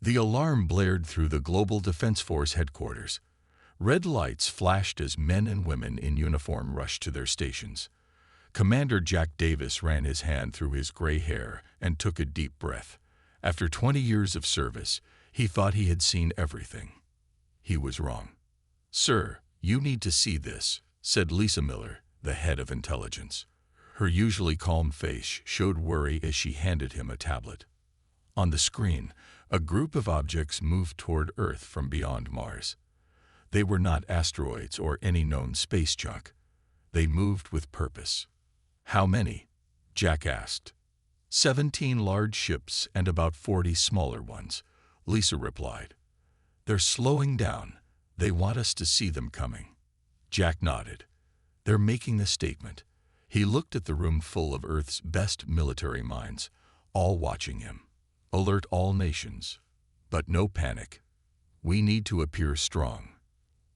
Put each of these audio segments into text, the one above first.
The alarm blared through the Global Defense Force headquarters. Red lights flashed as men and women in uniform rushed to their stations. Commander Jack Davis ran his hand through his gray hair and took a deep breath. After 20 years of service, he thought he had seen everything. He was wrong. "Sir, you need to see this," said Lisa Miller, the head of intelligence. Her usually calm face showed worry as she handed him a tablet. On the screen, a group of objects moved toward Earth from beyond Mars. They were not asteroids or any known space junk. They moved with purpose. "How many?" Jack asked. 17 large ships and about 40 smaller ones," Lisa replied. "They're slowing down. They want us to see them coming." Jack nodded. "They're making a statement." He looked at the room full of Earth's best military minds, all watching him. "Alert all nations. But no panic. We need to appear strong."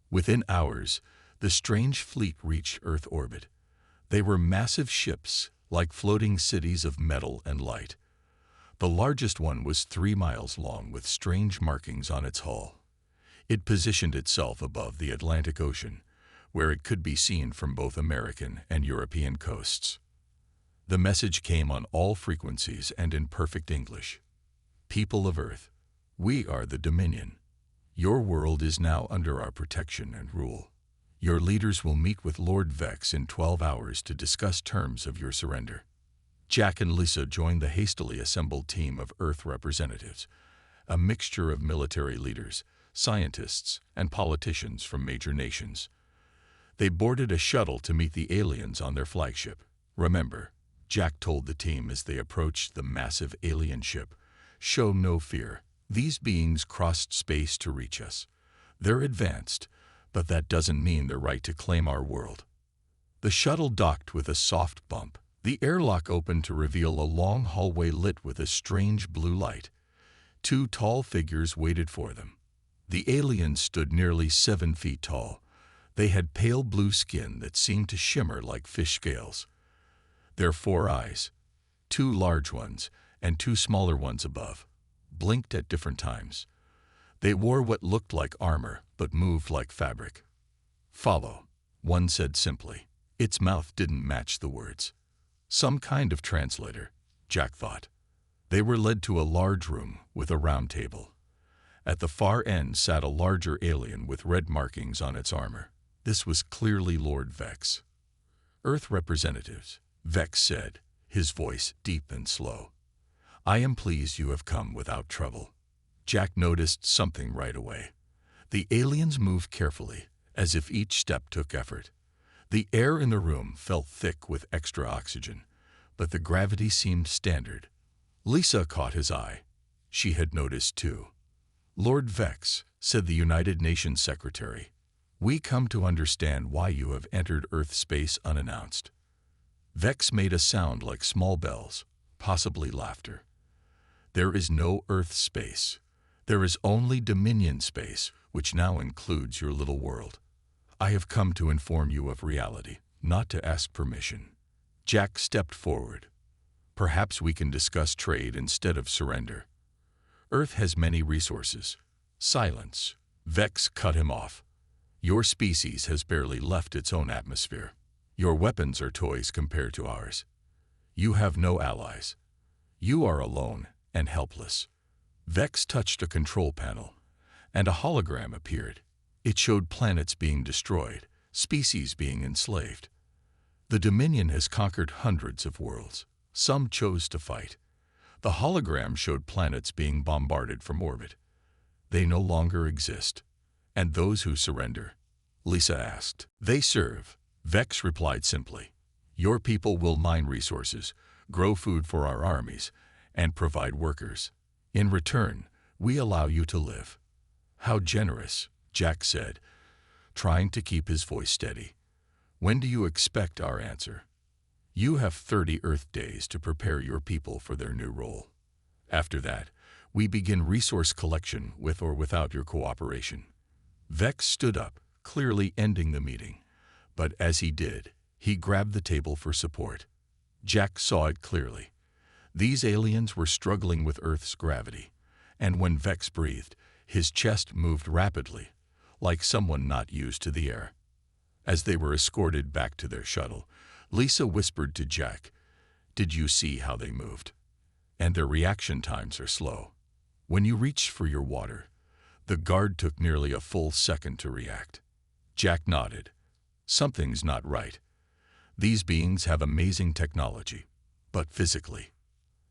Within hours, the strange fleet reached Earth orbit. They were massive ships, like floating cities of metal and light. The largest one was 3 miles long with strange markings on its hull. It positioned itself above the Atlantic Ocean, where it could be seen from both American and European coasts. The message came on all frequencies and in perfect English. "People of Earth, we are the Dominion. Your world is now under our protection and rule. Your leaders will meet with Lord Vex in 12 hours to discuss terms of your surrender." Jack and Lisa joined the hastily assembled team of Earth representatives, a mixture of military leaders, scientists, and politicians from major nations. They boarded a shuttle to meet the aliens on their flagship. "Remember," Jack told the team as they approached the massive alien ship, "show no fear. These beings crossed space to reach us. They're advanced, but that doesn't mean they're right to claim our world." The shuttle docked with a soft bump. The airlock opened to reveal a long hallway lit with a strange blue light. 2 tall figures waited for them. The aliens stood nearly 7 feet tall. They had pale blue skin that seemed to shimmer like fish scales. Their 4 eyes, 2 large ones and 2 smaller ones above, blinked at different times. They wore what looked like armor but moved like fabric. "Follow," one said simply. Its mouth didn't match the words. Some kind of translator, Jack thought. They were led to a large room with a round table. At the far end sat a larger alien with red markings on its armor. This was clearly Lord Vex. "Earth representatives," Vex said, his voice deep and slow. "I am pleased you have come without trouble." Jack noticed something right away. The aliens moved carefully, as if each step took effort. The air in the room felt thick with extra oxygen, but the gravity seemed standard. Lisa caught his eye. She had noticed too. "Lord Vex," said the United Nations Secretary, "we come to understand why you have entered Earth space unannounced." Vex made a sound like small bells, possibly laughter. "There is no Earth space. There is only Dominion space, which now includes your little world. I have come to inform you of reality, not to ask permission." Jack stepped forward. "Perhaps we can discuss trade instead of surrender. Earth has many resources." "Silence," Vex cut him off. "Your species has barely left its own atmosphere. Your weapons are toys compared to ours. You have no allies. You are alone and helpless." Vex touched a control panel, and a hologram appeared. It showed planets being destroyed, species being enslaved. "The Dominion has conquered hundreds of worlds. Some chose to fight." The hologram showed planets being bombarded from orbit. "They no longer exist." "And those who surrender?" Lisa asked. "They serve," Vex replied simply. "Your people will mine resources, grow food for our armies, and provide workers. In return, we allow you to live." "How generous," Jack said, trying to keep his voice steady. "When do you expect our answer?" "You have 30 Earth days to prepare your people for their new role. After that, we begin resource collection with or without your cooperation." Vex stood up, clearly ending the meeting. But as he did, he grabbed the table for support. Jack saw it clearly. These aliens were struggling with Earth's gravity, And when Vex breathed, his chest moved rapidly, like someone not used to the air. As they were escorted back to their shuttle, Lisa whispered to Jack, "Did you see how they moved? And their reaction times are slow. When you reached for your water, the guard took nearly a full second to react." Jack nodded. "Something's not right. These beings have amazing technology, but physically,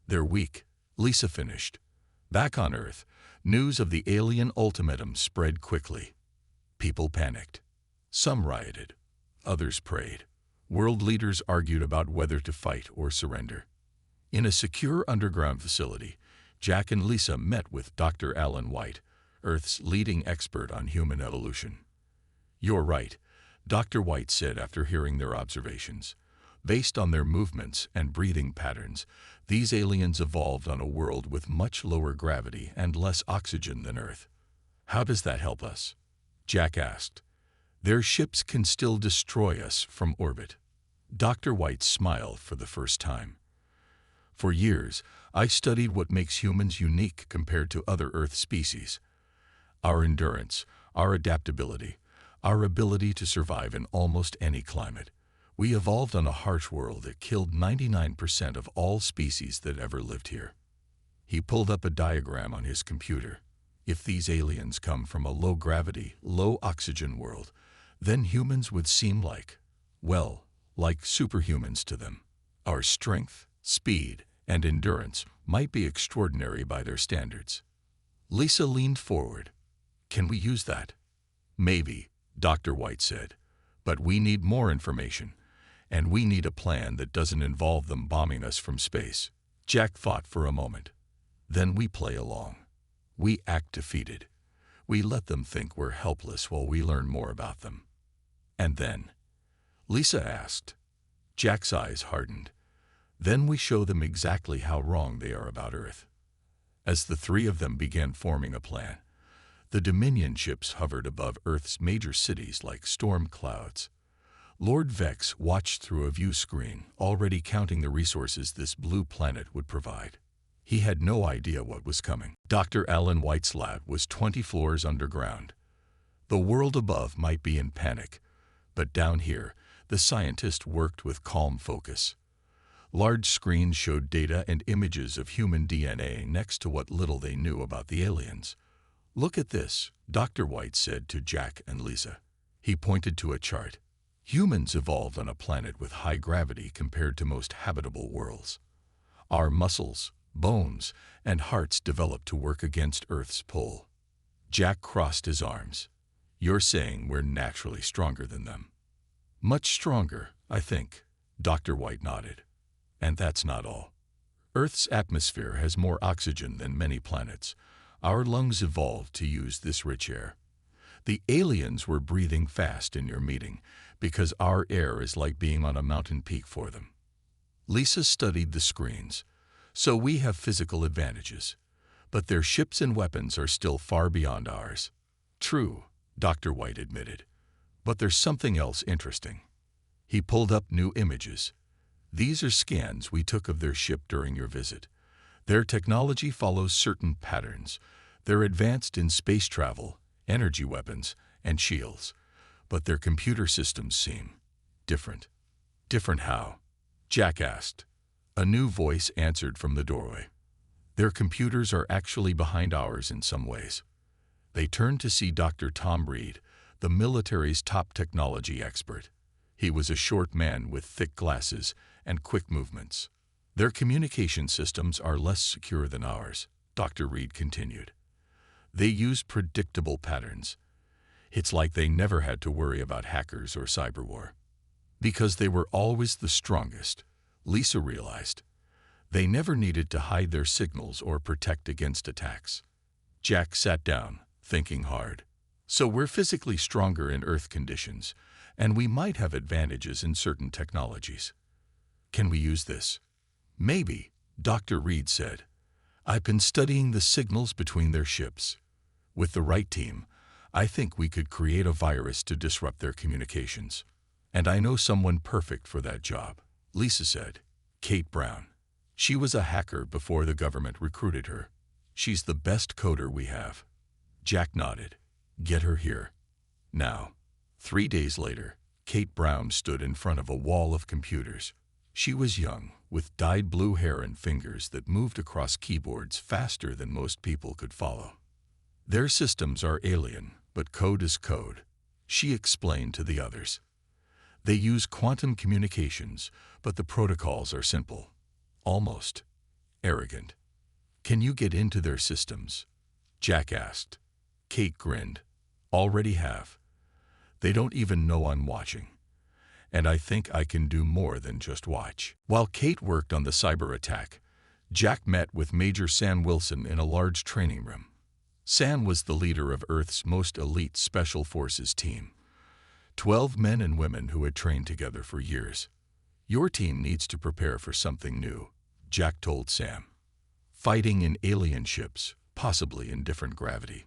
they're weak," Lisa finished. Back on Earth, news of the alien ultimatum spread quickly. People panicked. Some rioted. Others prayed. World leaders argued about whether to fight or surrender. In a secure underground facility, Jack and Lisa met with Dr. Alan White, Earth's leading expert on human evolution. "You're right," Dr. White said after hearing their observations. "Based on their movements and breathing patterns, these aliens evolved on a world with much lower gravity and less oxygen than Earth." "How does that help us?" Jack asked. "Their ships can still destroy us from orbit." Dr. White smiled for the first time. "For years, I studied what makes humans unique compared to other Earth species. Our endurance, our adaptability, our ability to survive in almost any climate. We evolved on a harsh world that killed 99% of all species that ever lived here." He pulled up a diagram on his computer. "If these aliens come from a low-gravity, low-oxygen world, then humans would seem like superhumans to them. Our strength, speed, and endurance might be extraordinary by their standards." Lisa leaned forward. "Can we use that?" "Maybe," Dr. White said, "but we need more information, and we need a plan that doesn't involve them bombing us from space." Jack thought for a moment. "Then we play along. We act defeated. We let them think we're helpless while we learn more about them." "And then?" Lisa asked. Jack's eyes hardened. "Then we show them exactly how wrong they are about Earth." As the three of them began forming a plan, the Dominion ships hovered above Earth's major cities like storm clouds. Lord Vex watched through a view screen, already counting the resources this blue planet would provide. He had no idea what was coming. Dr. Alan White's lab was 20 floors underground. The world above might be in panic, but down here, the scientist worked with calm focus. Large screens showed data and images of human DNA next to what little they knew about the aliens. "Look at this," Dr. White said to Jack and Lisa. He pointed to a chart. "Humans evolved on a planet with high gravity compared to most habitable worlds. Our muscles, bones, and hearts developed to work against Earth's pull." Jack crossed his arms. "You're saying we're naturally stronger than them?" "Much stronger, I think," Dr. White nodded. "And that's not all. Earth's atmosphere has more oxygen than many planets. Our lungs evolved to use this rich air. The aliens were breathing fast in your meeting because our air is like being on a mountain peak for them." Lisa studied the screens. "So we have physical advantages, but their ships and weapons are still far beyond ours." "True," Dr. White admitted, "but there's something else interesting." He pulled up new images. "These are scans we took of their ship during your visit. Their technology follows certain patterns. They're advanced in space travel, energy weapons, and shields, but their computer systems seem different." "Different how?" Jack asked. A new voice answered from the doorway. "Their computers are actually behind ours in some ways." They turned to see Dr. Tom Reed, the military's top technology expert. He was a short man with thick glasses and quick movements. "Their communication systems are less secure than ours," Dr. Reed continued. "They use predictable patterns. It's like they never had to worry about hackers or cyber war. Because they were always the strongest," Lisa realized. "They never needed to hide their signals or protect against attacks." Jack sat down, thinking hard. "So we're physically stronger in Earth conditions, and we might have advantages in certain technologies. Can we use this?" "Maybe," Dr. Reed said. "I've been studying the signals between their ships. With the right team, I think we could create a virus to disrupt their communications. And I know someone perfect for that job," Lisa said. "Kate Brown. She was a hacker before the government recruited her." She's the best coder we have. Jack nodded. Get her here. Now. 3 days later, Kate Brown stood in front of a wall of computers. She was young, with dyed blue hair and fingers that moved across keyboards faster than most people could follow. Their systems are alien, but code is code, she explained to the others. They use quantum communications, but the protocols are simple. Almost arrogant. Can you get into their systems? Jack asked. Kate grinned. Already have. They don't even know I'm watching. And I think I can do more than just watch. While Kate worked on the cyber attack, Jack met with Major Sam Wilson in a large training room. Sam was the leader of Earth's most elite Special Forces team. 12 men and women who had trained together for years. Your team needs to prepare for something new, Jack told Sam. Fighting in alien ships, possibly in different gravity.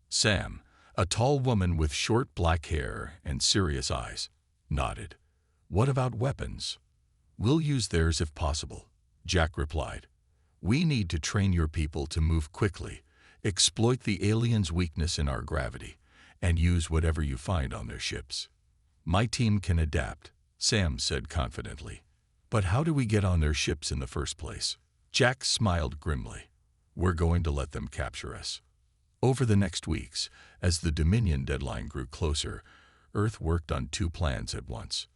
Sam, a tall woman with short black hair and serious eyes, nodded. What about weapons? We'll use theirs if possible, Jack replied. We need to train your people to move quickly, exploit the aliens' weakness in our gravity, and use whatever you find on their ships. My team can adapt, Sam said confidently. But how do we get on their ships in the first place? Jack smiled grimly. We're going to let them capture us. Over the next weeks, as the Dominion deadline grew closer, Earth worked on 2 plans at once.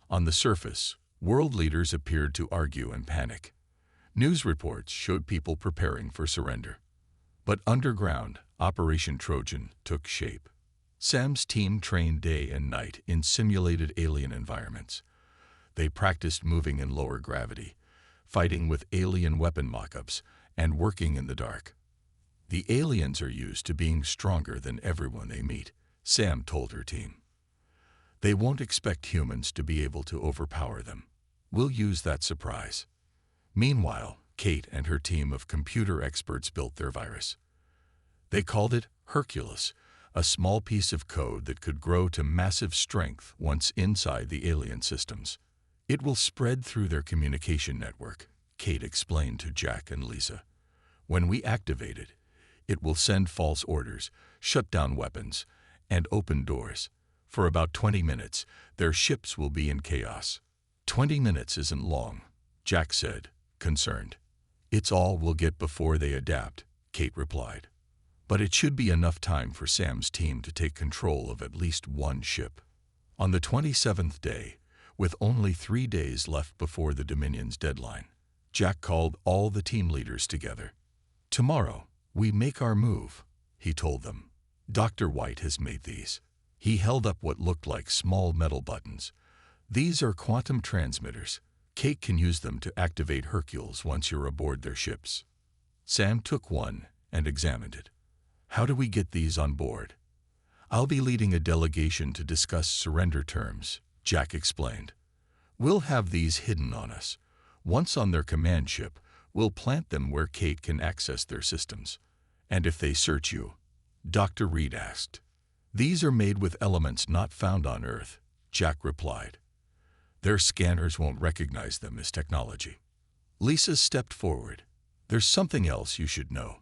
On the surface, world leaders appeared to argue and panic. News reports showed people preparing for surrender. But underground, Operation Trojan took shape. Sam's team trained day and night in simulated alien environments. They practiced moving in lower gravity, fighting with alien weapon mock-ups, and working in the dark. The aliens are used to being stronger than everyone they meet, Sam told her team. They won't expect humans to be able to overpower them. We'll use that surprise. Meanwhile, Kate and her team of computer experts built their virus. They called it Hercules, a small piece of code that could grow to massive strength once inside the alien systems. It will spread through their communication network, Kate explained to Jack and Lisa. When we activate it, it will send false orders, shut down weapons, and open doors. For about 20 minutes, their ships will be in chaos. 20 minutes isn't long, Jack said, concerned. It's all we'll get before they adapt, Kate replied. But it should be enough time for Sam's team to take control of at least one ship. On the 27th day, with only 3 days left before the Dominion's deadline, Jack called all the team leaders together. Tomorrow, we make our move, he told them. Dr. White has made these. He held up what looked like small metal buttons. These are quantum transmitters. Kate can use them to activate Hercules once you're aboard their ships. Sam took one and examined it. How do we get these on board? I'll be leading a delegation to discuss surrender terms, Jack explained. We'll have these hidden on us. Once on their command ship, we'll plant them where Kate can access their systems. And if they search you? Dr. Reed asked. These are made with elements not found on Earth, Jack replied. Their scanners won't recognize them as technology. Lisa stepped forward. There's something else you should know.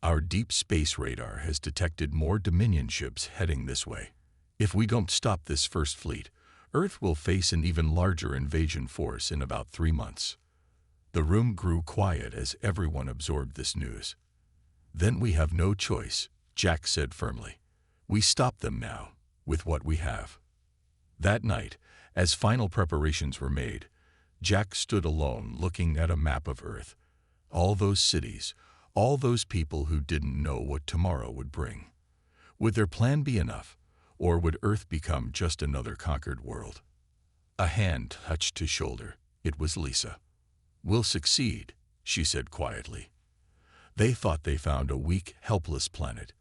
Our deep space radar has detected more Dominion ships heading this way. If we don't stop this first fleet, Earth will face an even larger invasion force in about 3 months. The room grew quiet as everyone absorbed this news. Then we have no choice, Jack said firmly. We stop them now, with what we have. That night, as final preparations were made, Jack stood alone looking at a map of Earth. All those cities, all those people who didn't know what tomorrow would bring. Would their plan be enough, or would Earth become just another conquered world? A hand touched his shoulder. It was Lisa. We'll succeed, she said quietly. They thought they found a weak, helpless planet,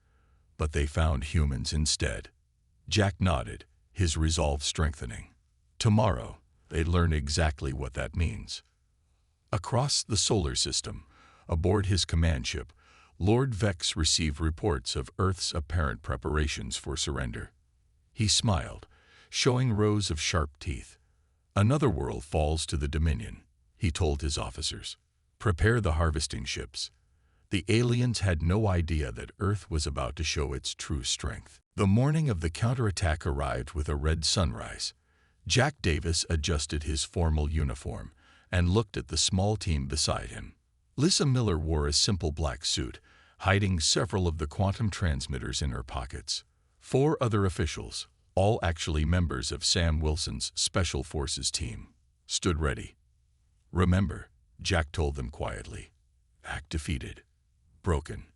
but they found humans instead. Jack nodded, his resolve strengthening. Tomorrow, they'd learn exactly what that means. Across the solar system, aboard his command ship, Lord Vex received reports of Earth's apparent preparations for surrender. He smiled, showing rows of sharp teeth. Another world falls to the Dominion, he told his officers. Prepare the harvesting ships. The aliens had no idea that Earth was about to show its true strength. The morning of the counterattack arrived with a red sunrise. Jack Davis adjusted his formal uniform and looked at the small team beside him. Lisa Miller wore a simple black suit, hiding several of the quantum transmitters in her pockets. 4 other officials, all actually members of Sam Wilson's Special Forces team, stood ready. "Remember," Jack told them quietly, "act defeated, broken.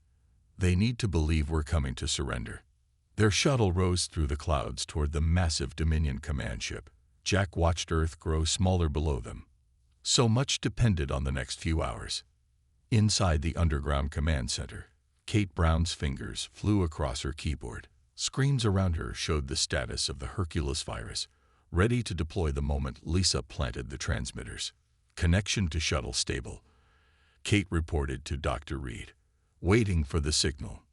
They need to believe we're coming to surrender." Their shuttle rose through the clouds toward the massive Dominion command ship. Jack watched Earth grow smaller below them. So much depended on the next few hours. Inside the underground command center, Kate Brown's fingers flew across her keyboard. Screens around her showed the status of the Hercules virus, ready to deploy the moment Lisa planted the transmitters. "Connection to shuttle stable," Kate reported to Dr. Reed, waiting for the signal.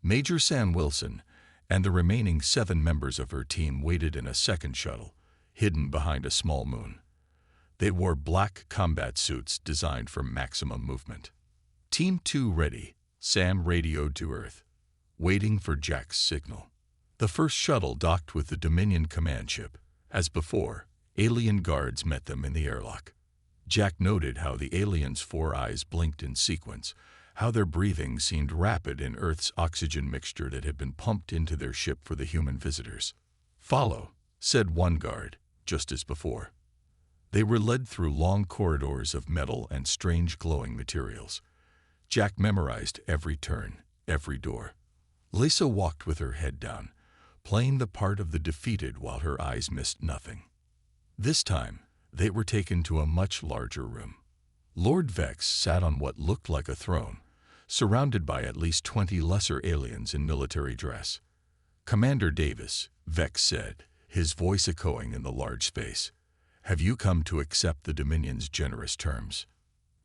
Major Sam Wilson and the remaining 7 members of her team waited in a second shuttle, hidden behind a small moon. They wore black combat suits designed for maximum movement. "Team 2 ready," Sam radioed to Earth, waiting for Jack's signal. The first shuttle docked with the Dominion command ship. As before, alien guards met them in the airlock. Jack noted how the aliens' 4 eyes blinked in sequence, how their breathing seemed rapid in Earth's oxygen mixture that had been pumped into their ship for the human visitors. "Follow," said one guard, just as before. They were led through long corridors of metal and strange glowing materials. Jack memorized every turn, every door. Lisa walked with her head down, playing the part of the defeated while her eyes missed nothing. This time, they were taken to a much larger room. Lord Vex sat on what looked like a throne, surrounded by at least 20 lesser aliens in military dress. "Commander Davis," Vex said, his voice echoing in the large space, "have you come to accept the Dominion's generous terms?"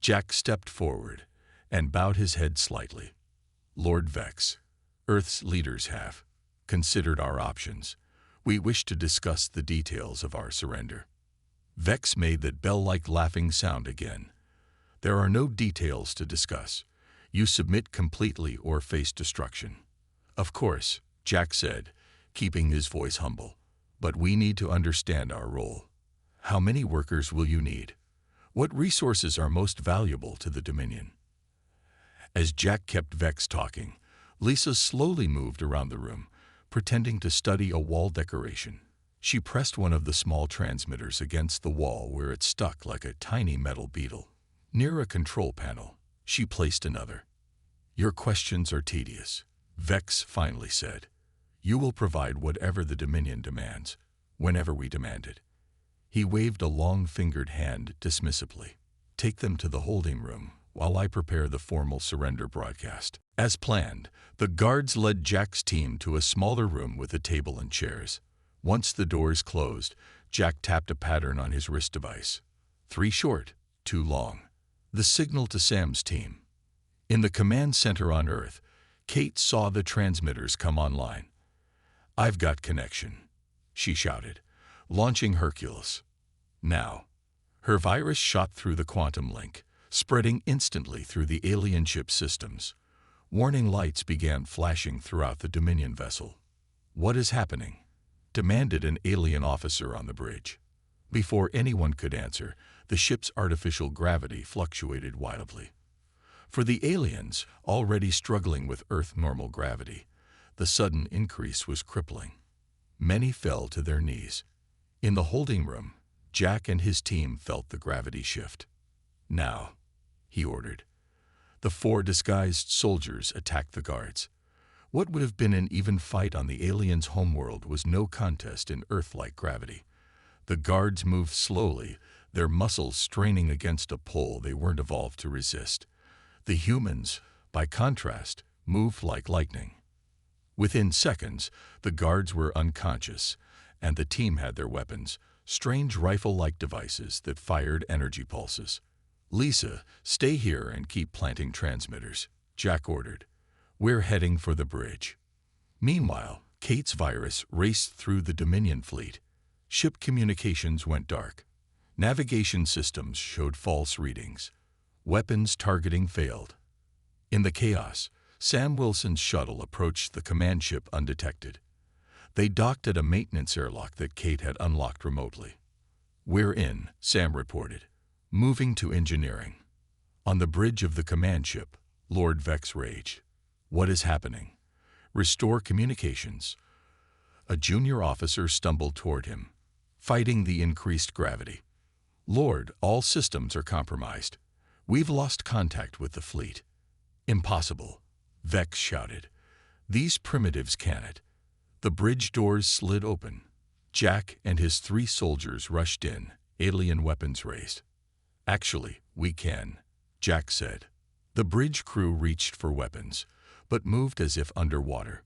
Jack stepped forward and bowed his head slightly. "Lord Vex, Earth's leaders have considered our options. We wish to discuss the details of our surrender." Vex made that bell-like laughing sound again. "There are no details to discuss. You submit completely or face destruction." "Of course," Jack said, keeping his voice humble. "But we need to understand our role. How many workers will you need? What resources are most valuable to the Dominion?" As Jack kept Vex talking, Lisa slowly moved around the room, pretending to study a wall decoration. She pressed one of the small transmitters against the wall where it stuck like a tiny metal beetle. Near a control panel, she placed another. "Your questions are tedious," Vex finally said. "You will provide whatever the Dominion demands, whenever we demand it." He waved a long-fingered hand dismissively. "Take them to the holding room while I prepare the formal surrender broadcast." As planned, the guards led Jack's team to a smaller room with a table and chairs. Once the doors closed, Jack tapped a pattern on his wrist device. 3 short, 2 long. The signal to Sam's team. In the command center on Earth, Kate saw the transmitters come online. "I've got connection," she shouted, launching Hercules. Now, her virus shot through the quantum link, spreading instantly through the alien ship systems. Warning lights began flashing throughout the Dominion vessel. "What is happening?" demanded an alien officer on the bridge. Before anyone could answer, the ship's artificial gravity fluctuated wildly. For the aliens, already struggling with Earth normal gravity, the sudden increase was crippling. Many fell to their knees. In the holding room, Jack and his team felt the gravity shift. "Now," he ordered. The 4 disguised soldiers attacked the guards. What would have been an even fight on the aliens' homeworld was no contest in Earth-like gravity. The guards moved slowly, their muscles straining against a pull they weren't evolved to resist. The humans, by contrast, moved like lightning. Within seconds, the guards were unconscious, and the team had their weapons, strange rifle-like devices that fired energy pulses. "Lisa, stay here and keep planting transmitters," Jack ordered. "We're heading for the bridge." Meanwhile, Kate's virus raced through the Dominion fleet. Ship communications went dark. Navigation systems showed false readings. Weapons targeting failed. In the chaos, Sam Wilson's shuttle approached the command ship undetected. They docked at a maintenance airlock that Kate had unlocked remotely. "We're in," Sam reported, moving to engineering. On the bridge of the command ship, Lord Vex raged. "What is happening? Restore communications." A junior officer stumbled toward him, fighting the increased gravity. "Lord, all systems are compromised. We've lost contact with the fleet." "Impossible," Vex shouted. "These primitives can't." The bridge doors slid open. Jack and his 3 soldiers rushed in, alien weapons raised. "Actually, we can," Jack said. The bridge crew reached for weapons, but moved as if underwater.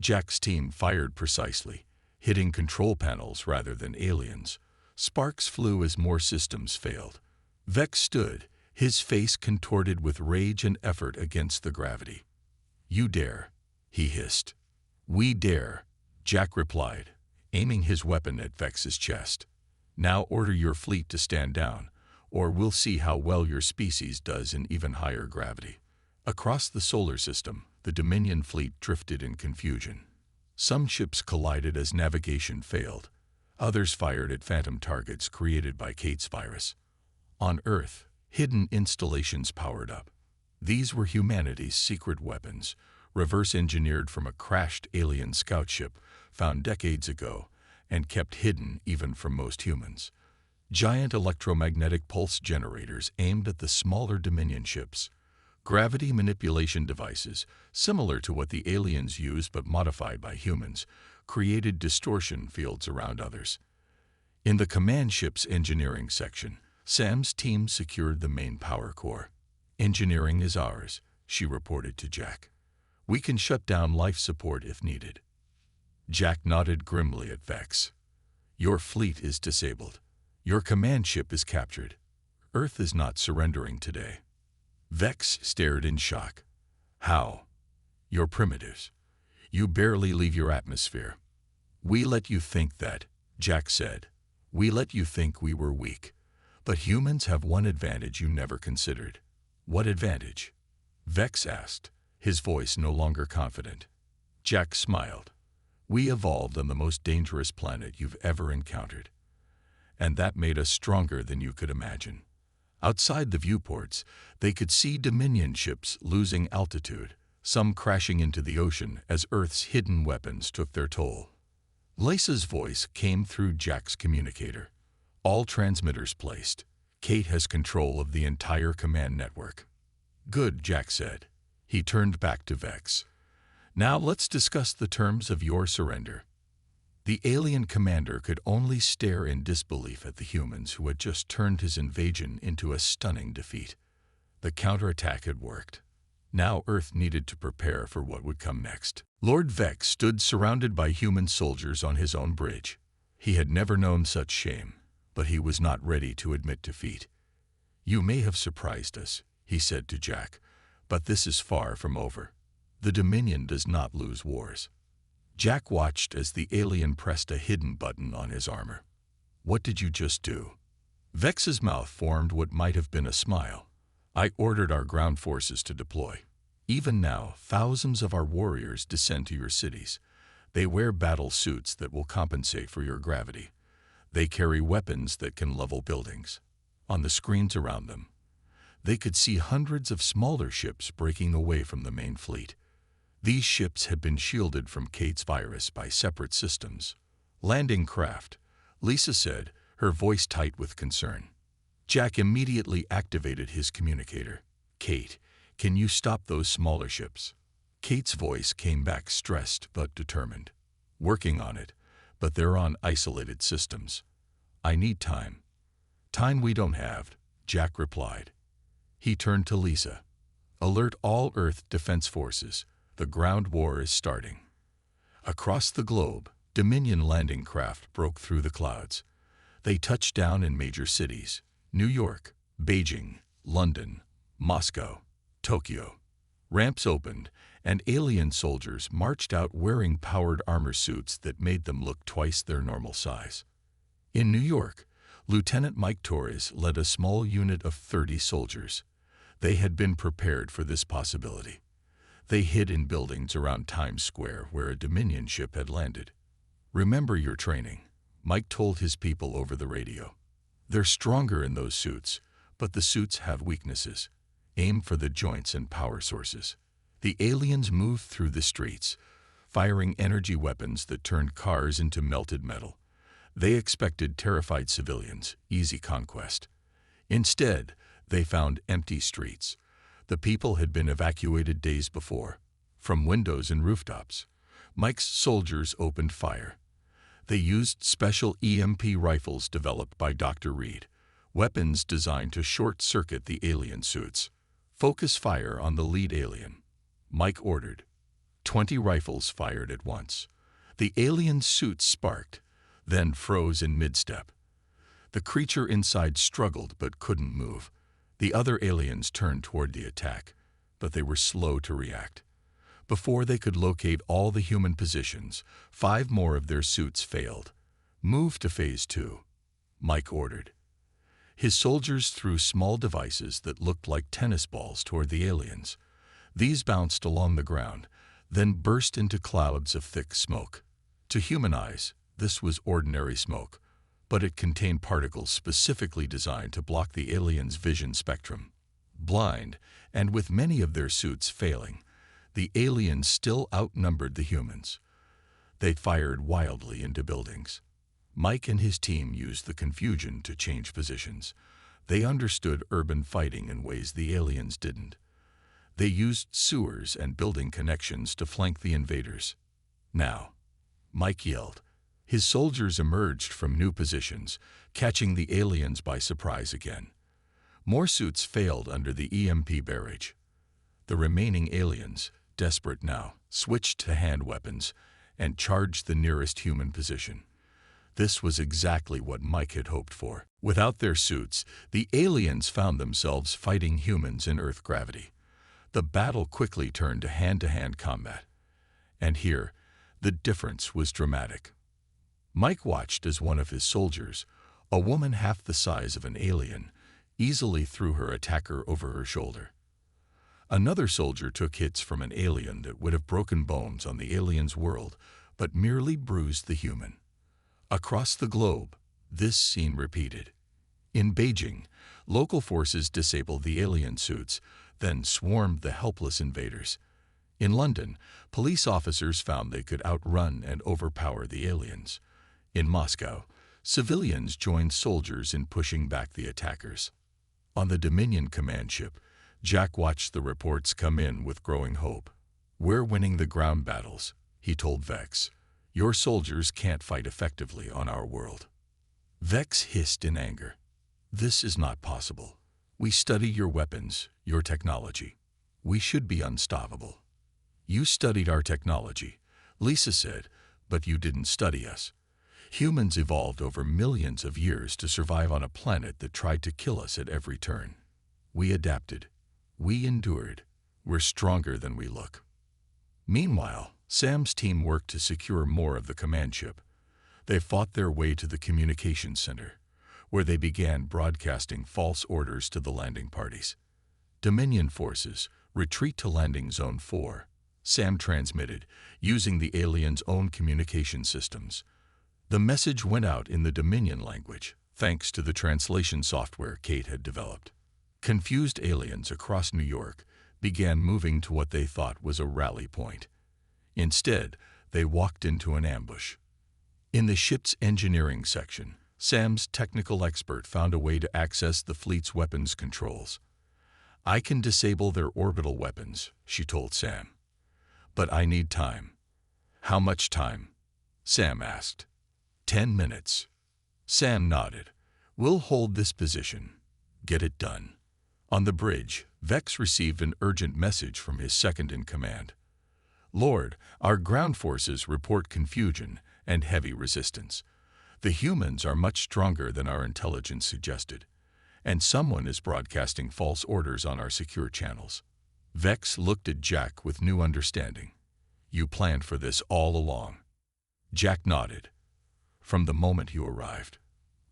Jack's team fired precisely, hitting control panels rather than aliens. Sparks flew as more systems failed. Vex stood, his face contorted with rage and effort against the gravity. "You dare," he hissed. "We dare," Jack replied, aiming his weapon at Vex's chest. "Now order your fleet to stand down, or we'll see how well your species does in even higher gravity." Across the solar system, the Dominion fleet drifted in confusion. Some ships collided as navigation failed. Others fired at phantom targets created by Kate's virus. On Earth, hidden installations powered up. These were humanity's secret weapons, reverse-engineered from a crashed alien scout ship found decades ago and kept hidden even from most humans. Giant electromagnetic pulse generators aimed at the smaller Dominion ships. Gravity manipulation devices, similar to what the aliens used but modified by humans, created distortion fields around others. In the command ship's engineering section, Sam's team secured the main power core. "Engineering is ours," she reported to Jack. "We can shut down life support if needed." Jack nodded grimly at Vex. "Your fleet is disabled. Your command ship is captured. Earth is not surrendering today." Vex stared in shock. "How? You're primitives. You barely leave your atmosphere." "We let you think that," Jack said. "We let you think we were weak. But humans have one advantage you never considered." "What advantage?" Vex asked, his voice no longer confident. Jack smiled. "We evolved on the most dangerous planet you've ever encountered. And that made us stronger than you could imagine." Outside the viewports, they could see Dominion ships losing altitude, some crashing into the ocean as Earth's hidden weapons took their toll. Lisa's voice came through Jack's communicator. "All transmitters placed. Kate has control of the entire command network." "Good," Jack said. He turned back to Vex. "Now let's discuss the terms of your surrender." The alien commander could only stare in disbelief at the humans who had just turned his invasion into a stunning defeat. The counterattack had worked. Now Earth needed to prepare for what would come next. Lord Vex stood surrounded by human soldiers on his own bridge. He had never known such shame, but he was not ready to admit defeat. "You may have surprised us," he said to Jack, "but this is far from over. The Dominion does not lose wars." Jack watched as the alien pressed a hidden button on his armor. "What did you just do?" Vex's mouth formed what might have been a smile. "I ordered our ground forces to deploy. Even now, thousands of our warriors descend to your cities. They wear battle suits that will compensate for your gravity. They carry weapons that can level buildings. On the screens around them, they could see hundreds of smaller ships breaking away from the main fleet. These ships had been shielded from Kate's virus by separate systems. Landing craft, Lisa said, her voice tight with concern. Jack immediately activated his communicator. "Kate, can you stop those smaller ships?" Kate's voice came back stressed but determined. "Working on it, but they're on isolated systems. I need time." "Time we don't have," Jack replied. He turned to Lisa. "Alert all Earth defense forces. The ground war is starting." Across the globe, Dominion landing craft broke through the clouds. They touched down in major cities: New York, Beijing, London, Moscow, Tokyo. Ramps opened, and alien soldiers marched out wearing powered armor suits that made them look twice their normal size. In New York, Lieutenant Mike Torres led a small unit of 30 soldiers. They had been prepared for this possibility. They hid in buildings around Times Square where a Dominion ship had landed. "Remember your training," Mike told his people over the radio. "They're stronger in those suits, but the suits have weaknesses. Aim for the joints and power sources." The aliens moved through the streets, firing energy weapons that turned cars into melted metal. They expected terrified civilians, easy conquest. Instead, they found empty streets. The people had been evacuated days before. From windows and rooftops, Mike's soldiers opened fire. They used special EMP rifles developed by Dr. Reed, weapons designed to short-circuit the alien suits. "Focus fire on the lead alien," Mike ordered. 20 rifles fired at once. The alien suits sparked, then froze in mid-step. The creature inside struggled but couldn't move. The other aliens turned toward the attack, but they were slow to react. Before they could locate all the human positions, 5 more of their suits failed. "Move to Phase 2, Mike ordered. His soldiers threw small devices that looked like tennis balls toward the aliens. These bounced along the ground, then burst into clouds of thick smoke. To human eyes, this was ordinary smoke, but it contained particles specifically designed to block the aliens' vision spectrum. Blind, and with many of their suits failing, the aliens still outnumbered the humans. They fired wildly into buildings. Mike and his team used the confusion to change positions. They understood urban fighting in ways the aliens didn't. They used sewers and building connections to flank the invaders. "Now," Mike yelled. His soldiers emerged from new positions, catching the aliens by surprise again. More suits failed under the EMP barrage. The remaining aliens, desperate now, switched to hand weapons and charged the nearest human position. This was exactly what Mike had hoped for. Without their suits, the aliens found themselves fighting humans in Earth gravity. The battle quickly turned to hand-to-hand combat. And here, the difference was dramatic. Mike watched as one of his soldiers, a woman half the size of an alien, easily threw her attacker over her shoulder. Another soldier took hits from an alien that would have broken bones on the alien's world, but merely bruised the human. Across the globe, this scene repeated. In Beijing, local forces disabled the alien suits, then swarmed the helpless invaders. In London, police officers found they could outrun and overpower the aliens. In Moscow, civilians joined soldiers in pushing back the attackers. On the Dominion command ship, Jack watched the reports come in with growing hope. "We're winning the ground battles," he told Vex. "Your soldiers can't fight effectively on our world." Vex hissed in anger. "This is not possible. We study your weapons, your technology. We should be unstoppable." "You studied our technology," Lisa said, "but you didn't study us. Humans evolved over millions of years to survive on a planet that tried to kill us at every turn. We adapted. We endured. We're stronger than we look." Meanwhile, Sam's team worked to secure more of the command ship. They fought their way to the communications center, where they began broadcasting false orders to the landing parties. "Dominion forces, retreat to landing zone 4, Sam transmitted, using the aliens' own communication systems. The message went out in the Dominion language, thanks to the translation software Kate had developed. Confused aliens across New York began moving to what they thought was a rally point. Instead, they walked into an ambush. In the ship's engineering section, Sam's technical expert found a way to access the fleet's weapons controls. "I can disable their orbital weapons," she told Sam. "But I need time." "How much time?" Sam asked. 10 minutes. Sam nodded. "We'll hold this position. Get it done." On the bridge, Vex received an urgent message from his second-in-command. "Lord, our ground forces report confusion and heavy resistance. The humans are much stronger than our intelligence suggested, and someone is broadcasting false orders on our secure channels." Vex looked at Jack with new understanding. "You planned for this all along." Jack nodded. "From the moment you arrived.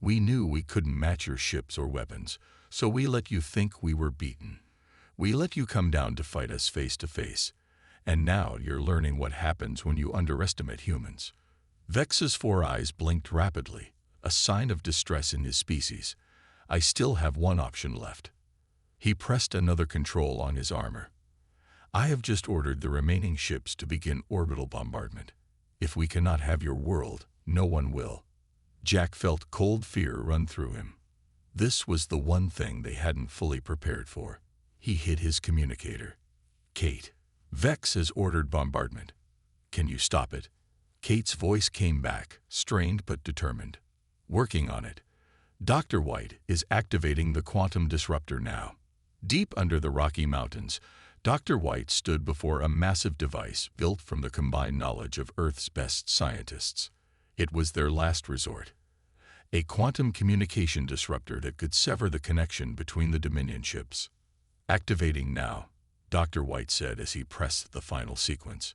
We knew we couldn't match your ships or weapons, so we let you think we were beaten. We let you come down to fight us face to face, and now you're learning what happens when you underestimate humans." Vex's 4 eyes blinked rapidly, a sign of distress in his species. "I still have one option left." He pressed another control on his armor. "I have just ordered the remaining ships to begin orbital bombardment. If we cannot have your world, no one will." Jack felt cold fear run through him. This was the one thing they hadn't fully prepared for. He hit his communicator. "Kate, Vex has ordered bombardment. Can you stop it?" Kate's voice came back, strained but determined. "Working on it. Dr. White is activating the quantum disruptor now." Deep under the Rocky Mountains, Dr. White stood before a massive device built from the combined knowledge of Earth's best scientists. It was their last resort. A quantum communication disruptor that could sever the connection between the Dominion ships. "Activating now," Dr. White said as he pressed the final sequence.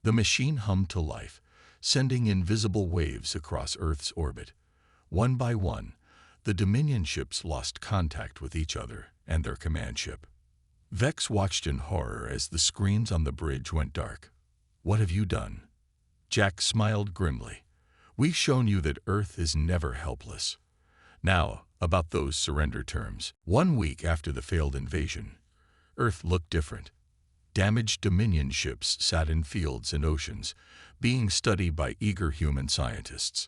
The machine hummed to life, sending invisible waves across Earth's orbit. One by one, the Dominion ships lost contact with each other and their command ship. Vex watched in horror as the screens on the bridge went dark. "What have you done?" Jack smiled grimly. "We've shown you that Earth is never helpless. Now, about those surrender terms. 1 week after the failed invasion, Earth looked different. Damaged Dominion ships sat in fields and oceans, being studied by eager human scientists.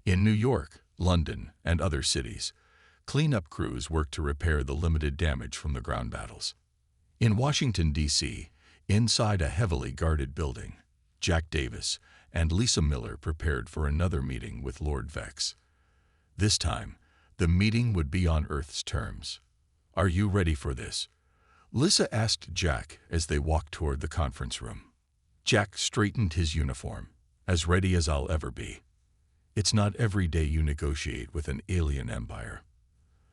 In New York, London, and other cities, cleanup crews worked to repair the limited damage from the ground battles. In Washington, D.C., inside a heavily guarded building, Jack Davis and Lisa Miller prepared for another meeting with Lord Vex. This time, the meeting would be on Earth's terms. "Are you ready for this?" Lisa asked Jack as they walked toward the conference room. Jack straightened his uniform. "As ready as I'll ever be. It's not every day you negotiate with an alien empire."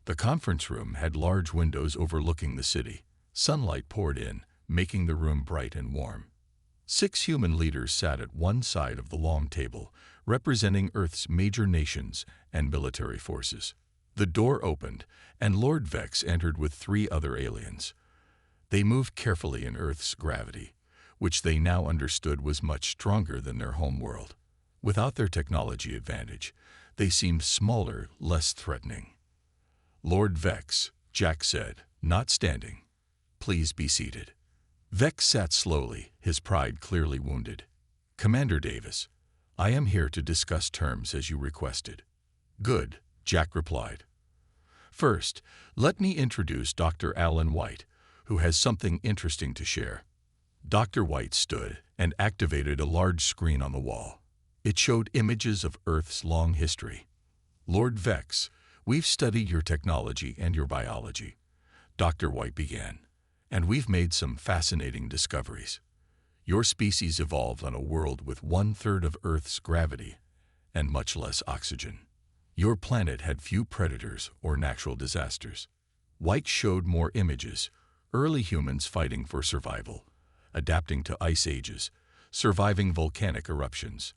The conference room had large windows overlooking the city. Sunlight poured in, making the room bright and warm. 6 human leaders sat at one side of the long table, representing Earth's major nations and military forces. The door opened, and Lord Vex entered with 3 other aliens. They moved carefully in Earth's gravity, which they now understood was much stronger than their home world. Without their technology advantage, they seemed smaller, less threatening. "Lord Vex," Jack said, not standing. "Please be seated." Vex sat slowly, his pride clearly wounded. "Commander Davis, I am here to discuss terms as you requested." "Good," Jack replied. "First, let me introduce Dr. Alan White, who has something interesting to share." Dr. White stood and activated a large screen on the wall. It showed images of Earth's long history. "Lord Vex, we've studied your technology and your biology," Dr. White began, "and we've made some fascinating discoveries. Your species evolved on a world with 1/3 of Earth's gravity and much less oxygen. Your planet had few predators or natural disasters." White showed more images: early humans fighting for survival, adapting to ice ages, surviving volcanic eruptions,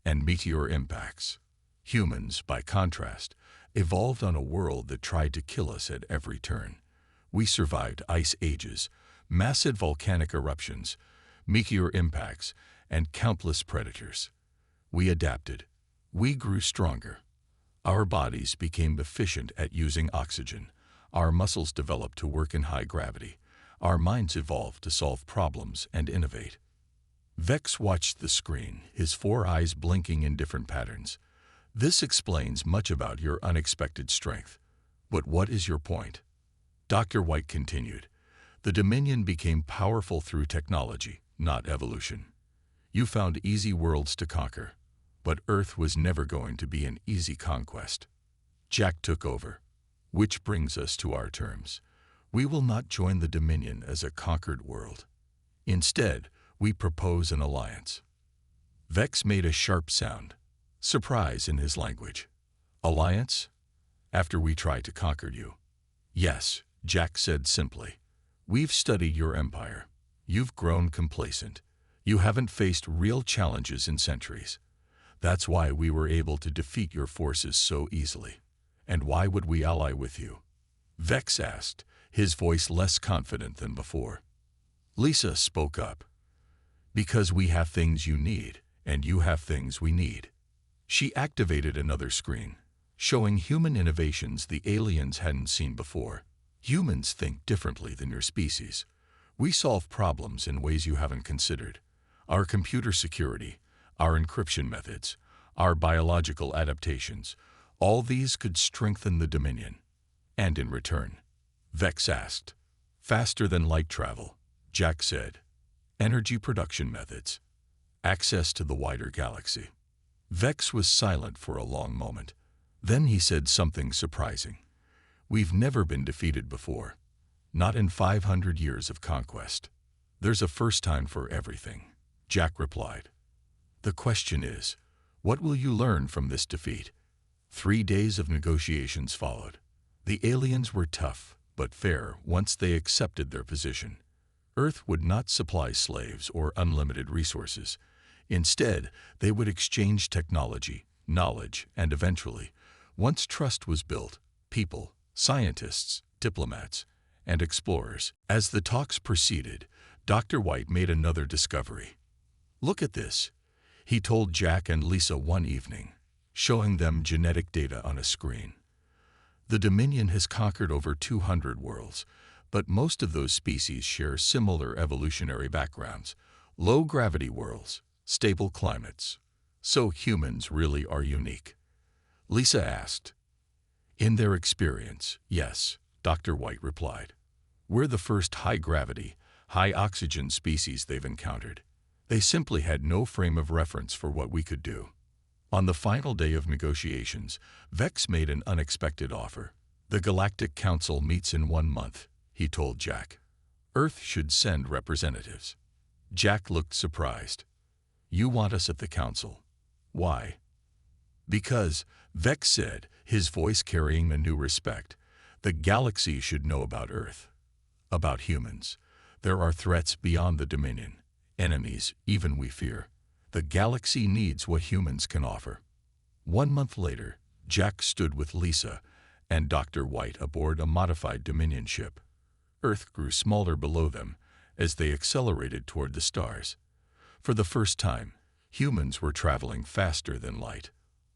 and meteor impacts. Humans, by contrast, evolved on a world that tried to kill us at every turn. We survived ice ages, massive volcanic eruptions, meteor impacts, and countless predators. We adapted. We grew stronger. Our bodies became efficient at using oxygen. Our muscles developed to work in high gravity. Our minds evolved to solve problems and innovate. Vex watched the screen, his 4 eyes blinking in different patterns. "This explains much about your unexpected strength. But what is your point?" Dr. White continued. "The Dominion became powerful through technology, not evolution. You found easy worlds to conquer, but Earth was never going to be an easy conquest." Jack took over. "Which brings us to our terms. We will not join the Dominion as a conquered world. Instead, we propose an alliance." Vex made a sharp sound, surprise in his language. "Alliance? After we try to conquer you?" "Yes," Jack said simply. "We've studied your empire. You've grown complacent. You haven't faced real challenges in centuries. That's why we were able to defeat your forces so easily. And why would we ally with you?" Vex asked, his voice less confident than before. Lisa spoke up. Because we have things you need, and you have things we need. She activated another screen, showing human innovations the aliens hadn't seen before. Humans think differently than your species. We solve problems in ways you haven't considered. Our computer security, our encryption methods, our biological adaptations, all these could strengthen the Dominion. And in return, Vex asked. Faster than light travel, Jack said. Energy production methods. Access to the wider galaxy. Vex was silent for a long moment. Then he said something surprising. We've never been defeated before. Not in 500 years of conquest. There's a first time for everything, Jack replied. The question is, what will you learn from this defeat? 3 days of negotiations followed. The aliens were tough, but fair once they accepted their position. Earth would not supply slaves or unlimited resources. Instead, they would exchange technology, knowledge, and eventually, once trust was built, people, scientists, diplomats, and explorers. As the talks proceeded, Dr. White made another discovery. Look at this, he told Jack and Lisa one evening, showing them genetic data on a screen. The Dominion has conquered over 200 worlds, but most of those species share similar evolutionary backgrounds, low-gravity worlds, stable climates. So humans really are unique? Lisa asked. In their experience, yes, Dr. White replied. We're the first high-gravity, high-oxygen species they've encountered. They simply had no frame of reference for what we could do. On the final day of negotiations, Vex made an unexpected offer. The Galactic Council meets in 1 month, he told Jack. Earth should send representatives. Jack looked surprised. You want us at the council. Why? Because, Vex said, his voice carrying a new respect, the galaxy should know about Earth. About humans. There are threats beyond the Dominion. Enemies, even we fear. The galaxy needs what humans can offer. 1 month later, Jack stood with Lisa and Dr. White aboard a modified Dominion ship. Earth grew smaller below them as they accelerated toward the stars. For the first time, humans were traveling faster than light.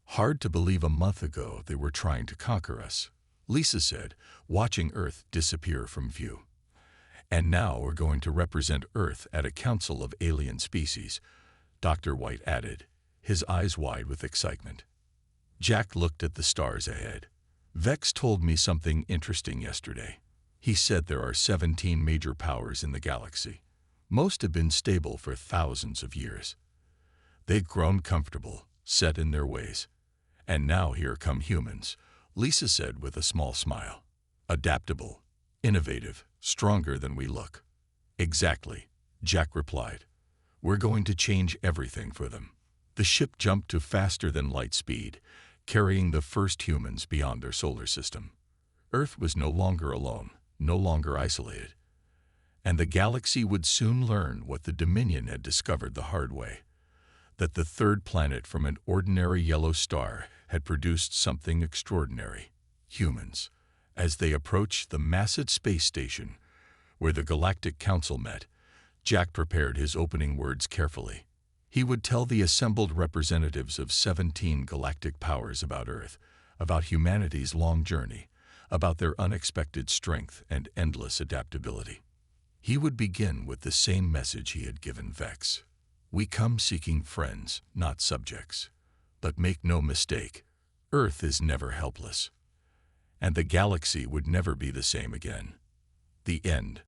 Hard to believe a month ago they were trying to conquer us, Lisa said, watching Earth disappear from view. And now we're going to represent Earth at a council of alien species, Dr. White added, his eyes wide with excitement. Jack looked at the stars ahead. Vex told me something interesting yesterday. He said there are 17 major powers in the galaxy. Most have been stable for thousands of years. They've grown comfortable, set in their ways. And now here come humans, Lisa said with a small smile. Adaptable, innovative, stronger than we look. Exactly, Jack replied. We're going to change everything for them. The ship jumped to faster than light speed, carrying the first humans beyond their solar system. Earth was no longer alone, no longer isolated. And the galaxy would soon learn what the Dominion had discovered the hard way, that the third planet from an ordinary yellow star had produced something extraordinary, humans. As they approached the massive space station where the Galactic Council met, Jack prepared his opening words carefully. He would tell the assembled representatives of 17 galactic powers about Earth, about humanity's long journey, about their unexpected strength and endless adaptability. He would begin with the same message he had given Vex. We come seeking friends, not subjects. But make no mistake, Earth is never helpless. And the galaxy would never be the same again. The end.